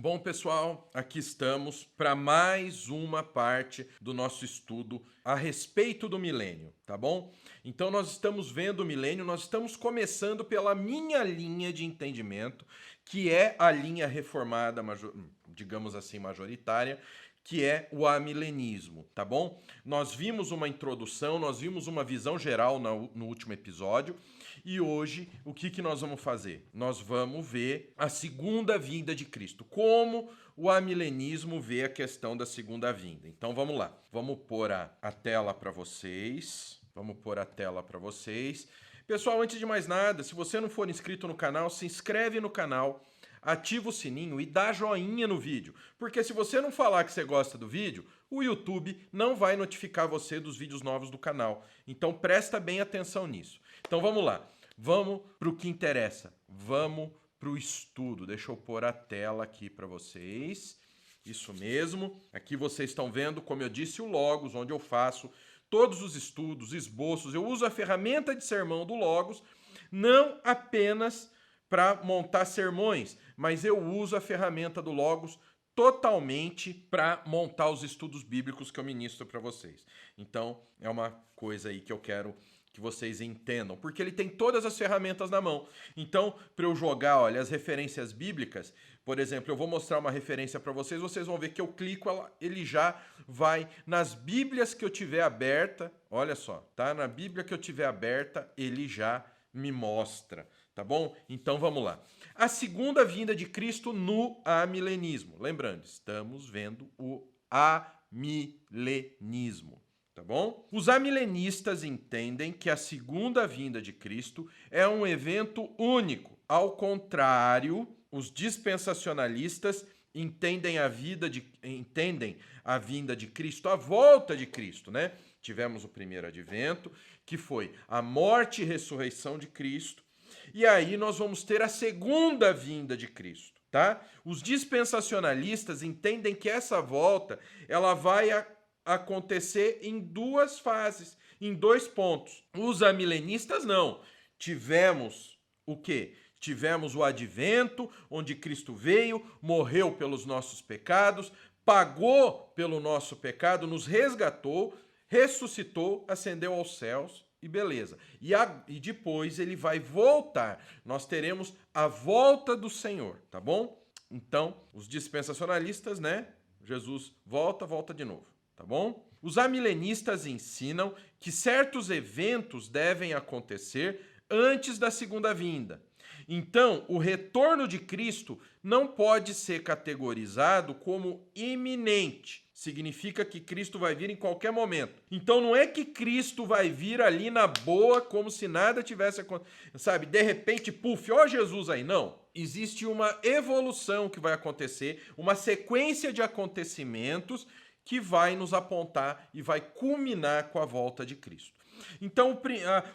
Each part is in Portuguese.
Bom, pessoal, aqui estamos para mais uma parte do nosso estudo a respeito do milênio, tá bom? Então, nós estamos vendo o milênio, nós estamos começando pela minha linha de entendimento, que é a linha reformada, digamos assim, majoritária, que é o amilenismo, tá bom? Nós vimos uma introdução, nós vimos uma visão geral no último episódio, e hoje, o que nós vamos fazer? Nós vamos ver a segunda vinda de Cristo, como o amilenismo vê a questão da segunda vinda. Então vamos lá, vamos pôr a tela para vocês. Pessoal, antes de mais nada, se você não for inscrito no canal, se inscreve no canal, ativa o sininho e dá joinha no vídeo. Porque se você não falar que você gosta do vídeo, o YouTube não vai notificar você dos vídeos novos do canal. Então presta bem atenção nisso. Então vamos lá, vamos para o que interessa, vamos para o estudo. Deixa eu pôr a tela aqui para vocês. Isso mesmo, aqui vocês estão vendo, como eu disse, o Logos, onde eu faço todos os estudos, esboços. Eu uso a ferramenta de sermão do Logos, não apenas para montar sermões, mas eu uso a ferramenta do Logos totalmente para montar os estudos bíblicos que eu ministro para vocês. Então, é uma coisa aí que eu quero que vocês entendam, porque ele tem todas as ferramentas na mão. Então, para eu jogar, olha, as referências bíblicas, por exemplo, eu vou mostrar uma referência para vocês, vocês vão ver que eu clico, ele já vai nas Bíblias que eu tiver aberta, olha só, tá? Na Bíblia que eu tiver aberta, ele já me mostra, tá bom? Então, vamos lá. A segunda vinda de Cristo no amilenismo. Lembrando, estamos vendo o amilenismo. Tá bom? Os amilenistas entendem que a segunda vinda de Cristo é um evento único. Ao contrário, os dispensacionalistas entendem a vinda de Cristo, a volta de Cristo, né? Tivemos o primeiro advento, que foi a morte e ressurreição de Cristo, e aí nós vamos ter a segunda vinda de Cristo, tá? Os dispensacionalistas entendem que essa volta, ela vai acontecer em duas fases, em dois pontos. Os amilenistas não. Tivemos o quê? Tivemos o advento, onde Cristo veio, morreu pelos nossos pecados, pagou pelo nosso pecado, nos resgatou, ressuscitou, ascendeu aos céus e beleza. E depois ele vai voltar. Nós teremos a volta do Senhor, tá bom? Então, os dispensacionalistas, né? Jesus volta de novo. Tá bom? Os amilenistas ensinam que certos eventos devem acontecer antes da segunda vinda. Então, o retorno de Cristo não pode ser categorizado como iminente. Significa que Cristo vai vir em qualquer momento. Então, não é que Cristo vai vir ali na boa, como se nada tivesse acontecido, sabe? De repente, puf, ó Jesus aí. Não. Existe uma evolução que vai acontecer, uma sequência de acontecimentos que vai nos apontar e vai culminar com a volta de Cristo. Então,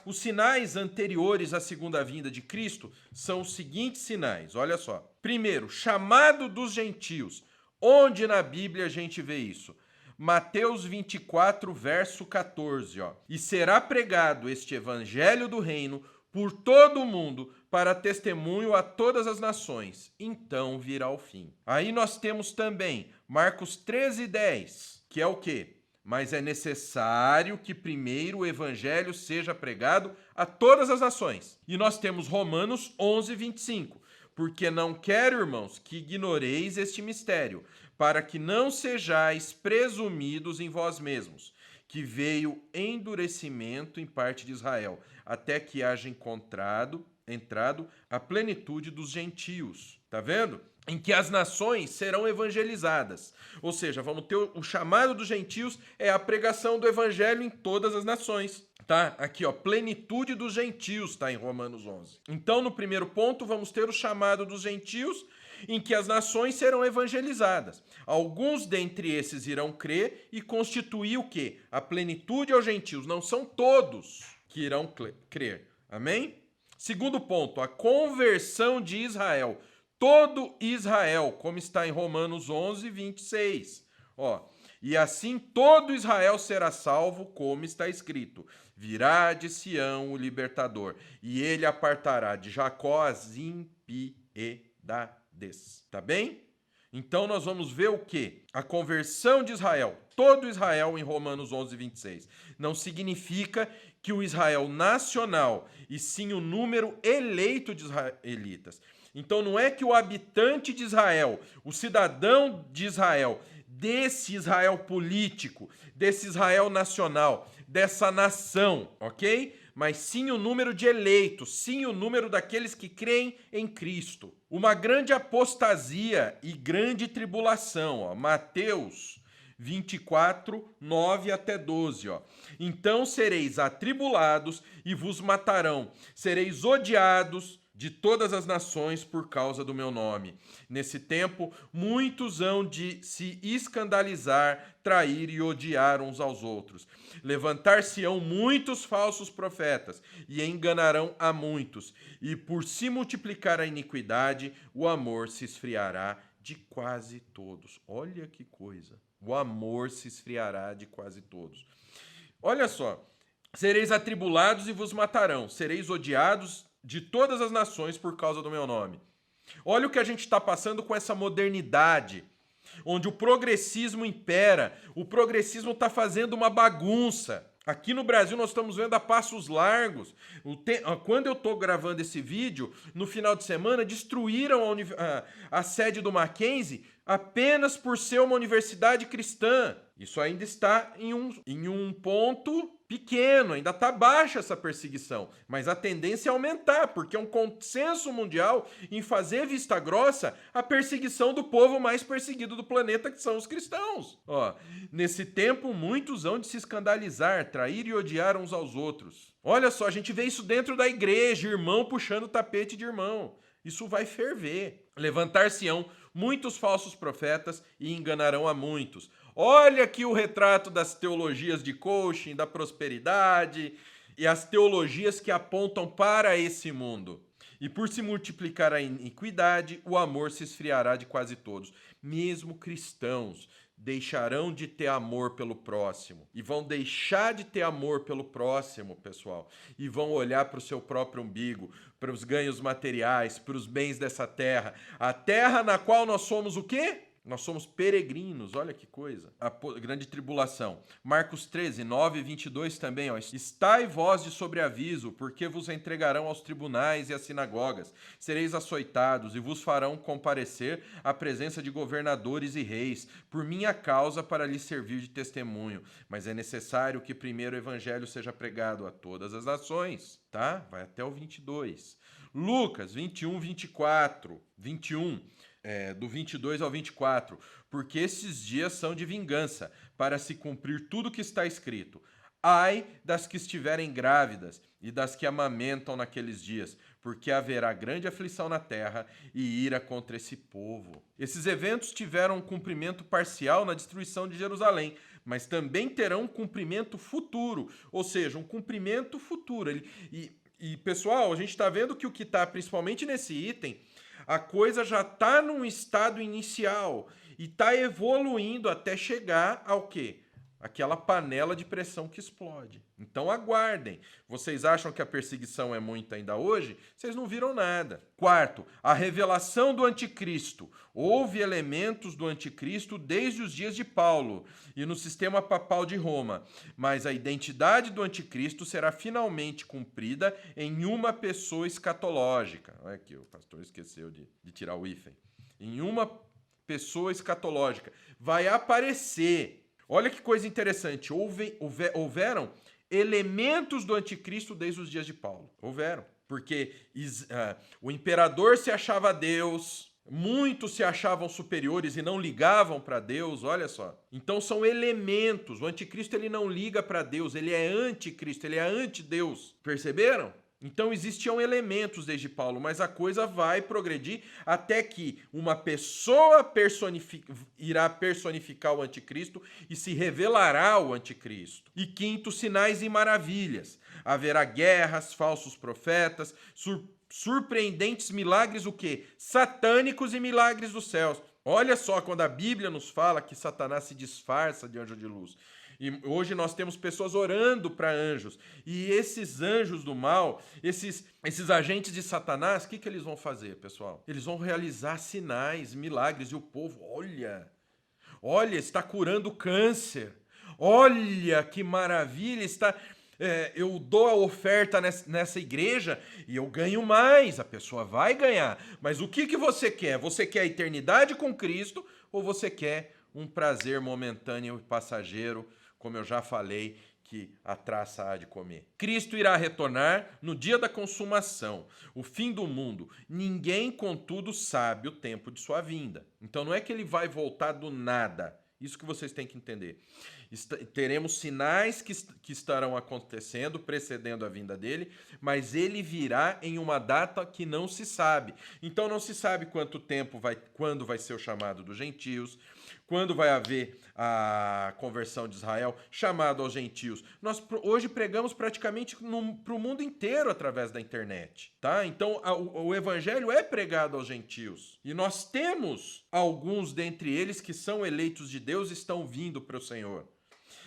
os sinais anteriores à segunda vinda de Cristo são os seguintes sinais, olha só. Primeiro, chamado dos gentios. Onde na Bíblia a gente vê isso? Mateus 24, verso 14, ó. E será pregado este evangelho do reino por todo o mundo, para testemunho a todas as nações. Então virá o fim. Aí nós temos também Marcos 13:10, que é o quê? Mas é necessário que primeiro o evangelho seja pregado a todas as nações. E nós temos Romanos 11:25. Porque não quero, irmãos, que ignoreis este mistério, para que não sejais presumidos em vós mesmos, que veio endurecimento em parte de Israel, até que haja entrado a plenitude dos gentios. Tá vendo? Em que as nações serão evangelizadas. Ou seja, vamos ter o chamado dos gentios, é a pregação do evangelho em todas as nações. Tá? Aqui, ó, plenitude dos gentios, tá em Romanos 11. Então, no primeiro ponto, vamos ter o chamado dos gentios, em que as nações serão evangelizadas. Alguns dentre esses irão crer e constituir o quê? A plenitude aos gentios. Não são todos que irão crer. Amém? Segundo ponto, a conversão de Israel. Todo Israel, como está em Romanos 11:26. Ó, e assim todo Israel será salvo, como está escrito. Virá de Sião o libertador, e ele apartará de Jacó as impiedades. Tá bem? Então nós vamos ver o quê? A conversão de Israel, todo Israel em Romanos 11, 26. Não significa que o Israel nacional, e sim o número eleito de israelitas. Então não é que o habitante de Israel, o cidadão de Israel, desse Israel político, desse Israel nacional, dessa nação, ok? Mas sim o número de eleitos, sim o número daqueles que creem em Cristo. Uma grande apostasia e grande tribulação, ó, Mateus 24, 9 até 12. Ó. Então sereis atribulados e vos matarão, sereis odiados de todas as nações por causa do meu nome. Nesse tempo, muitos hão de se escandalizar, trair e odiar uns aos outros. Levantar-se-ão muitos falsos profetas e enganarão a muitos. E por se multiplicar a iniquidade, o amor se esfriará de quase todos. Olha que coisa. O amor se esfriará de quase todos. Olha só. Sereis atribulados e vos matarão. Sereis odiados de todas as nações por causa do meu nome. Olha o que a gente está passando com essa modernidade, onde o progressismo impera, o progressismo está fazendo uma bagunça. Aqui no Brasil nós estamos vendo a passos largos. Quando eu estou gravando esse vídeo, no final de semana, destruíram a sede do Mackenzie apenas por ser uma universidade cristã. Isso ainda está em um ponto pequeno, ainda está baixa essa perseguição, mas a tendência é aumentar, porque é um consenso mundial em fazer vista grossa a perseguição do povo mais perseguido do planeta, que são os cristãos. Ó, nesse tempo, muitos hão de se escandalizar, trair e odiar uns aos outros. Olha só, a gente vê isso dentro da igreja, irmão puxando o tapete de irmão. Isso vai ferver. Levantar-se-ão muitos falsos profetas e enganarão a muitos. Olha aqui o retrato das teologias de coaching, da prosperidade e as teologias que apontam para esse mundo. E por se multiplicar a iniquidade, o amor se esfriará de quase todos. Mesmo cristãos deixarão de ter amor pelo próximo. E vão deixar de ter amor pelo próximo, pessoal. E vão olhar para o seu próprio umbigo, para os ganhos materiais, para os bens dessa terra. A terra na qual nós somos o quê? Nós somos peregrinos, olha que coisa. A grande tribulação. Marcos 13, 9 e 22 também. Ó. Estai vós de sobreaviso, porque vos entregarão aos tribunais e às sinagogas. Sereis açoitados e vos farão comparecer à presença de governadores e reis, por minha causa, para lhes servir de testemunho. Mas é necessário que primeiro o evangelho seja pregado a todas as nações. Tá? Vai até o 22. Lucas 21, 24. 21. Do 22 ao 24, porque esses dias são de vingança, para se cumprir tudo que está escrito. Ai das que estiverem grávidas e das que amamentam naqueles dias, porque haverá grande aflição na terra e ira contra esse povo. Esses eventos tiveram um cumprimento parcial na destruição de Jerusalém, mas também terão um cumprimento futuro, ou seja, um cumprimento futuro. E pessoal, a gente está vendo que o que está principalmente nesse item, a coisa já está num estado inicial e está evoluindo até chegar ao quê? Aquela panela de pressão que explode. Então aguardem. Vocês acham que a perseguição é muita ainda hoje? Vocês não viram nada. Quarto, a revelação do anticristo. Houve elementos do anticristo desde os dias de Paulo e no sistema papal de Roma, mas a identidade do anticristo será finalmente cumprida em uma pessoa escatológica. Olha aqui, o pastor esqueceu de tirar o hífen. Em uma pessoa escatológica. Vai aparecer. Olha que coisa interessante, houveram elementos do anticristo desde os dias de Paulo. Houveram, porque o imperador se achava Deus, muitos se achavam superiores e não ligavam para Deus, olha só. Então são elementos, o anticristo ele não liga para Deus, ele é anticristo, ele é antideus. Perceberam? Então existiam elementos desde Paulo, mas a coisa vai progredir até que uma pessoa irá personificar o anticristo e se revelará o anticristo. E quinto, sinais e maravilhas. Haverá guerras, falsos profetas, surpreendentes milagres, o quê? Satânicos e milagres dos céus. Olha só quando a Bíblia nos fala que Satanás se disfarça de anjo de luz. E hoje nós temos pessoas orando para anjos. E esses anjos do mal, esses agentes de Satanás, o que eles vão fazer, pessoal? Eles vão realizar sinais, milagres. E o povo, olha, está curando câncer. Olha que maravilha, eu dou a oferta nessa igreja e eu ganho mais. A pessoa vai ganhar. Mas o que você quer? Você quer a eternidade com Cristo ou você quer um prazer momentâneo e passageiro, como eu já falei, que a traça há de comer? Cristo irá retornar no dia da consumação, o fim do mundo. Ninguém, contudo, sabe o tempo de sua vinda. Então não é que ele vai voltar do nada. Isso que vocês têm que entender. Teremos sinais que estarão acontecendo, precedendo a vinda dele, mas ele virá em uma data que não se sabe. Então não se sabe quando vai ser o chamado dos gentios, quando vai haver a conversão de Israel, chamado aos gentios. Nós hoje pregamos praticamente para o mundo inteiro através da internet, tá? Então o evangelho é pregado aos gentios. E nós temos alguns dentre eles que são eleitos de Deus e estão vindo para o Senhor.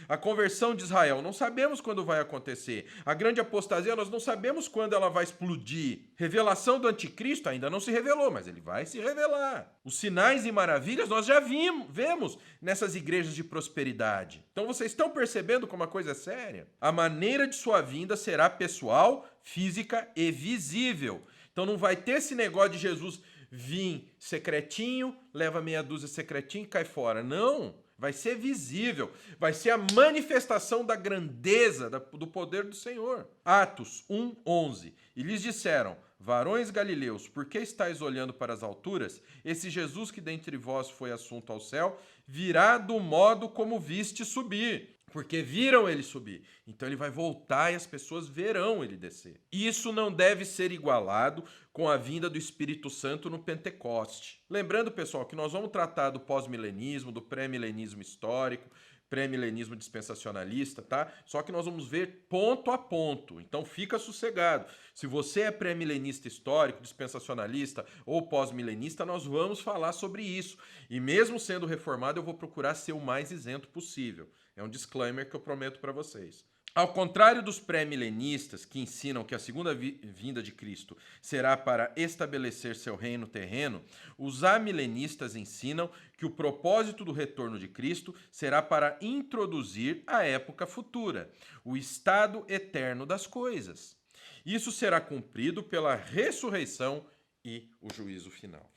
A conversão de Israel, não sabemos quando vai acontecer. A grande apostasia, nós não sabemos quando ela vai explodir. Revelação do anticristo ainda não se revelou, mas ele vai se revelar. Os sinais e maravilhas nós já vemos nessas igrejas de prosperidade. Então vocês estão percebendo como a coisa é séria? A maneira de sua vinda será pessoal, física e visível. Então não vai ter esse negócio de Jesus vir secretinho, leva meia dúzia secretinho e cai fora. Não! Vai ser visível, vai ser a manifestação da grandeza do poder do Senhor. Atos 1:11. E lhes disseram: varões galileus, por que estáis olhando para as alturas? Esse Jesus que dentre vós foi assunto ao céu, virá do modo como viste subir. Porque viram ele subir. Então ele vai voltar e as pessoas verão ele descer. Isso não deve ser igualado com a vinda do Espírito Santo no Pentecoste. Lembrando, pessoal, que nós vamos tratar do pós-milenismo, do pré-milenismo histórico, pré-milenismo dispensacionalista, tá? Só que nós vamos ver ponto a ponto. Então fica sossegado. Se você é pré-milenista histórico, dispensacionalista ou pós-milenista, nós vamos falar sobre isso. E mesmo sendo reformado, eu vou procurar ser o mais isento possível. É um disclaimer que eu prometo para vocês. Ao contrário dos pré-milenistas, que ensinam que a segunda vinda de Cristo será para estabelecer seu reino terreno, os amilenistas ensinam que o propósito do retorno de Cristo será para introduzir a época futura, o estado eterno das coisas. Isso será cumprido pela ressurreição e o juízo final.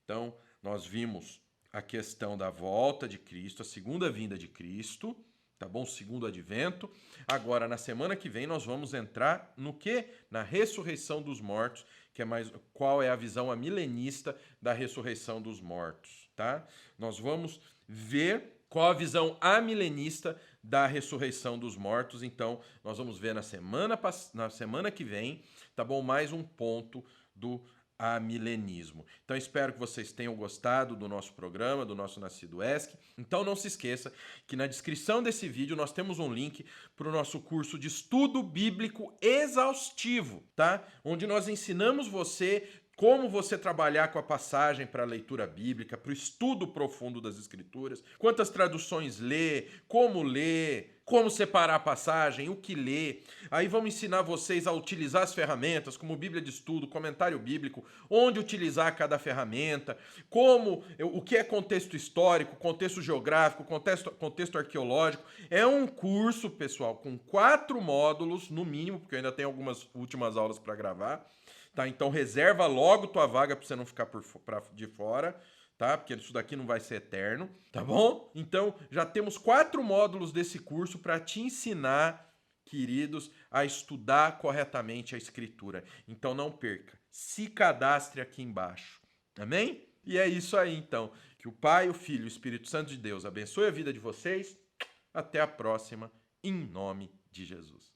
Então, nós vimos a questão da volta de Cristo, a segunda vinda de Cristo, tá bom? Segundo advento. Agora, na semana que vem, nós vamos entrar no quê? Na ressurreição dos mortos, que é qual é a visão amilenista da ressurreição dos mortos, tá? Nós vamos ver qual a visão amilenista da ressurreição dos mortos. Então, nós vamos ver na semana que vem, tá bom? Mais um ponto do amilenismo. Então espero que vocês tenham gostado do nosso programa, do nosso Nascido ESC. Então não se esqueça que na descrição desse vídeo nós temos um link para o nosso curso de estudo bíblico exaustivo, tá? Onde nós ensinamos você como você trabalhar com a passagem para a leitura bíblica, para o estudo profundo das Escrituras, quantas traduções ler, como separar a passagem, o que ler. Aí vamos ensinar vocês a utilizar as ferramentas, como Bíblia de Estudo, comentário bíblico, onde utilizar cada ferramenta, o que é contexto histórico, contexto geográfico, contexto arqueológico. É um curso, pessoal, com 4 módulos, no mínimo, porque eu ainda tenho algumas últimas aulas para gravar. Tá, então reserva logo tua vaga para você não ficar de fora, tá? Porque isso daqui não vai ser eterno, tá bom? Então já temos 4 módulos desse curso para te ensinar, queridos, a estudar corretamente a Escritura. Então não perca, se cadastre aqui embaixo, amém? E é isso aí então, que o Pai, o Filho e o Espírito Santo de Deus abençoe a vida de vocês. Até a próxima, em nome de Jesus.